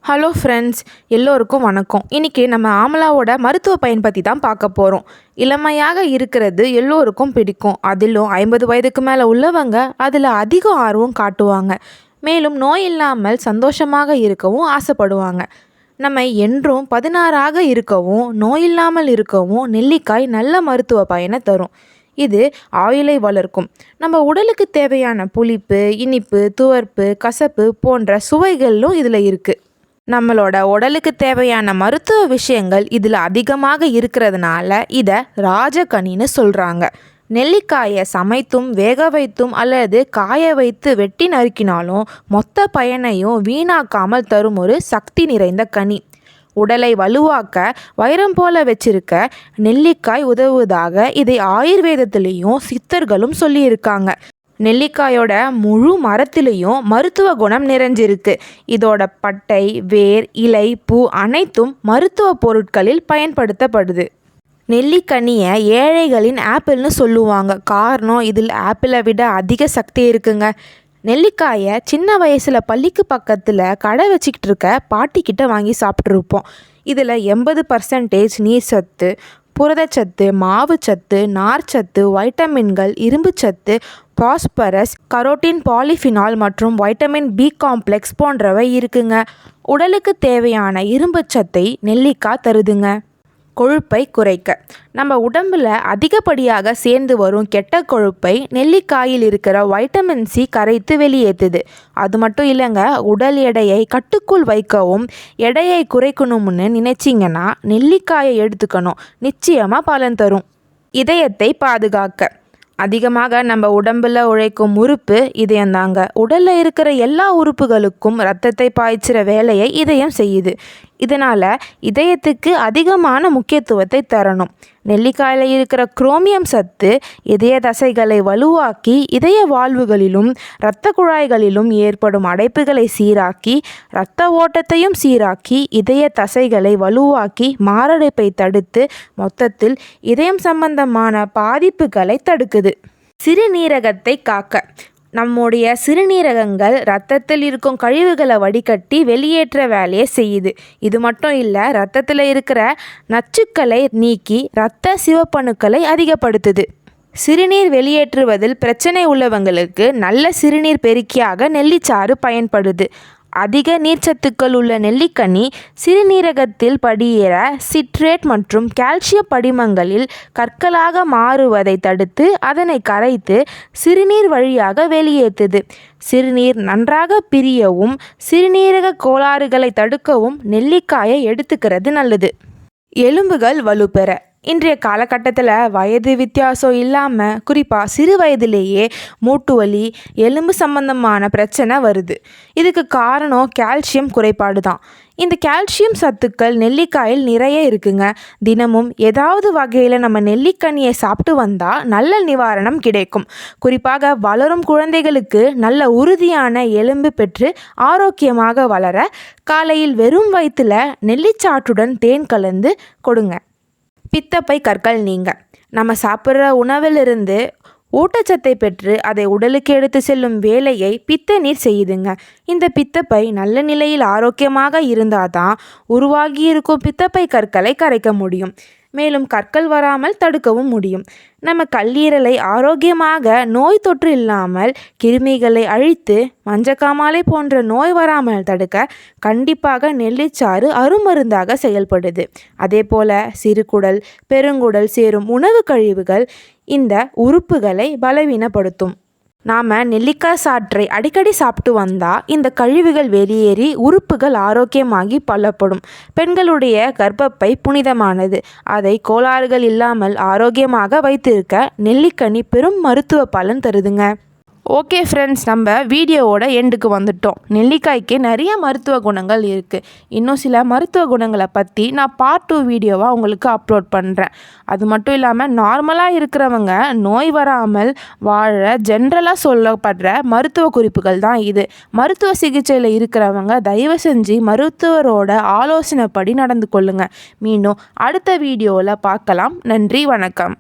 Hello friends, எல்லோருக்கும் வணக்கம். இன்றைக்கி நம்ம ஆமலாவோட மருத்துவ பயன் பற்றி தான் பார்க்க போகிறோம். இளமையாக இருக்கிறது எல்லோருக்கும் பிடிக்கும். அதிலும் 50 வயதுக்கு மேலே உள்ளவங்க அதில் அதிக ஆர்வம் காட்டுவாங்க. மேலும் நோய் இல்லாமல் சந்தோஷமாக இருக்கவும் ஆசைப்படுவாங்க. நம்ம என்றும் 16ஆக இருக்கவும் நோய் இல்லாமல் இருக்கவும் நெல்லிக்காய் நல்ல மருத்துவ பயனை தரும். இது ஆயுளை வளர்க்கும். நம்ம உடலுக்கு தேவையான புளிப்பு, இனிப்பு, துவர்ப்பு, கசப்பு போன்ற சுவைகளும் இதில் இருக்குது. நம்மளோட உடலுக்கு தேவையான மருத்துவ விஷயங்கள் இதில் அதிகமாக இருக்கிறதுனால இதை ராஜகனின்னு சொல்கிறாங்க. நெல்லிக்காயை சமைத்தும் வேக வைத்தும் அல்லது காய வைத்து வெட்டி நறுக்கினாலும் மொத்த பயனையும் வீணாக்காமல் தரும் ஒரு சக்தி நிறைந்த கனி. உடலை வலுவாக்க வைரம் போல வச்சிருக்க நெல்லிக்காய் உதவுவதாக இதை ஆயுர்வேதத்திலையும் சித்தர்களும் சொல்லியிருக்காங்க. நெல்லிக்காயோட முழு மரத்திலையும் மருத்துவ குணம் நிறைஞ்சிருக்கு. இதோட பட்டை, வேர், இலை, பூ அனைத்தும் மருத்துவ பொருட்களில் பயன்படுத்தப்படுது. நெல்லிக்கனியை ஏழைகளின் ஆப்பிள்னு சொல்லுவாங்க. காரணம், இதில் ஆப்பிளை விட அதிக சக்தி இருக்குங்க. நெல்லிக்காயை சின்ன வயசில் பள்ளிக்கு பக்கத்தில் கடை வச்சுக்கிட்டு இருக்க பாட்டிக்கிட்ட வாங்கி சாப்பிட்ருப்போம். இதில் 80% நீர் சத்து, புரதச்சத்து, மாவுச்சத்து, நார்ச்சத்து, வைட்டமின்கள், இரும்புச்சத்து, பாஸ்பரஸ், கரோட்டின், பாலிஃபினால் மற்றும் வைட்டமின் பி காம்ப்ளெக்ஸ் போன்றவை இருக்குங்க. உடலுக்கு தேவையான இரும்புச்சத்தை நெல்லிக்காய் தருதுங்க. கொழுப்பை குறைக்க நம்ம உடம்பில் அதிகப்படியாக சேர்ந்து வரும் கெட்ட கொழுப்பை நெல்லிக்காயில் இருக்கிற வைட்டமின் சி கரைத்து வெளியேற்றுது. அது மட்டும் இல்லைங்க, உடல் எடையை கட்டுக்குள் வைக்கவும் எடையை குறைக்கணும்னு நினைச்சிங்கன்னா நெல்லிக்காயை எடுத்துக்கணும். நிச்சயமாக பலன் தரும். இதயத்தை பாதுகாக்க அதிகமாக நம்ம உடம்பில் உழைக்கும் உறுப்பு இதயம்தாங்க. உடலில் இருக்கிற எல்லா உறுப்புகளுக்கும் இரத்தத்தை பாய்ச்சிற வேலையை இதயம் செய்யுது. இதனால் இதயத்துக்கு அதிகமான முக்கியத்துவத்தை தரணும். நெல்லிக்காயில் இருக்கிற குரோமியம் சத்து இதய தசைகளை வலுவாக்கி இதய வால்வுகளிலும் இரத்த குழாய்களிலும் ஏற்படும் அடைப்புகளை சீராக்கி இரத்த ஓட்டத்தையும் சீராக்கி இதய தசைகளை வலுவாக்கி மாரடைப்பை தடுத்து மொத்தத்தில் இதயம் சம்பந்தமான பாதிப்புகளை தடுக்குது. சிறுநீரகத்தை காக்க நம்முடைய சிறுநீரகங்கள் இரத்தத்தில் இருக்கும் கழிவுகளை வடிகட்டி வெளியேற்ற வேலையை செய்யுது. இது மட்டும் இல்லை, இரத்தத்தில் இருக்கிற நச்சுக்களை நீக்கி இரத்த சிவப்பணுக்களை அதிகப்படுத்துது. சிறுநீர் வெளியேற்றுவதில் பிரச்சனை உள்ளவங்களுக்கு நல்ல சிறுநீர் பெருக்கியாக நெல்லிச்சாறு பயன்படுது. அதிக நீர்ச்சத்துக்கள் உள்ள நெல்லிக்கனி சிறுநீரகத்தில் படியிற சிட்ரேட் மற்றும் கால்சியம் படிமங்களில் கற்களாக மாறுவதை தடுத்து அதனை கரைத்து சிறுநீர் வழியாக வெளியேற்றுது. சிறுநீர் நன்றாக பிரியவும் சிறுநீரக கோளாறுகளை தடுக்கவும் நெல்லிக்காயை எடுத்துக்கிறது நல்லது. எலும்புகள் வலுப்பெற இன்றைய காலகட்டத்தில் வயது வித்தியாசம் இல்லாமல் குறிப்பாக சிறு வயதிலேயே மூட்டு வலி, எலும்பு சம்பந்தமான பிரச்சனை வருது. இதுக்கு காரணம் கால்சியம் குறைபாடு தான். இந்த கால்சியம் சத்துக்கள் நெல்லிக்காயில் நிறைய இருக்குங்க. தினமும் ஏதாவது வகையில் நம்ம நெல்லிக்கனியை சாப்பிட்டு வந்தால் நல்ல நிவாரணம் கிடைக்கும். குறிப்பாக வளரும் குழந்தைகளுக்கு நல்ல உறுதியான எலும்பு பெற்று ஆரோக்கியமாக வளர காலையில் வெறும் வயிற்றில் நெல்லிச்சாற்றுடன் தேன் கலந்து கொடுங்க. பித்தப்பை கற்கள் நீங்க நம்ம சாப்பிட்ற உணவிலிருந்து ஊட்டச்சத்தை பெற்று அதை உடலுக்கு எடுத்து செல்லும் வேலையை பித்த நீர் செய்யுதுங்க. இந்த பித்தப்பை நல்ல நிலையில் ஆரோக்கியமாக இருந்தால் தான் உருவாகி இருக்கும் பித்தப்பை கற்களை கரைக்க முடியும். மேலும் கற்கள் வராமல் தடுக்கவும் முடியும். நம்ம கல்லீரலை ஆரோக்கியமாக நோய் தொற்று இல்லாமல் கிருமிகளை அழித்து மஞ்சக்காமாலை போன்ற நோய் வராமல் தடுக்க கண்டிப்பாக நெல்லிச்சாறு அருமருந்தாக செயல்படுது. அதே போல் சிறுகுடல், பெருங்குடல் சேரும் உணவு கழிவுகள் இந்த உறுப்புகளை பலவீனப்படுத்தும். நாம் நெல்லிக்காய் சாற்றை அடிக்கடி சாப்பிட்டு வந்தால் இந்த கழிவுகள் வெளியேறி உறுப்புகள் ஆரோக்கியமாகி பலப்படும். பெண்களுடைய கர்ப்பப்பை புனிதமானது. அதை கோளாறுகள் இல்லாமல் ஆரோக்கியமாக வைத்திருக்க நெல்லிக்கனி பெரும் மருத்துவ பலன் தருதுங்க. ஓகே ஃப்ரெண்ட்ஸ், நம்ம வீடியோவோட எண்டுக்கு வந்துட்டோம். நெல்லிக்காய்க்கு நிறைய மருத்துவ குணங்கள் இருக்குது. இன்னும் சில மருத்துவ குணங்களை பற்றி நான் பார்ட் 2 வீடியோவாக உங்களுக்கு அப்லோட் பண்ணுறேன். அது மட்டும் இல்லாமல் நார்மலாக இருக்கிறவங்க நோய் வராமல் வாழ ஜென்ரலாக சொல்லப்படுற மருத்துவ குறிப்புகள் தான் இது. மருத்துவ சிகிச்சையில் இருக்கிறவங்க தயவு செஞ்சு மருத்துவரோட ஆலோசனைப்படி நடந்து கொள்ளுங்கள். மீண்டும் அடுத்த வீடியோவில் பார்க்கலாம். நன்றி, வணக்கம்.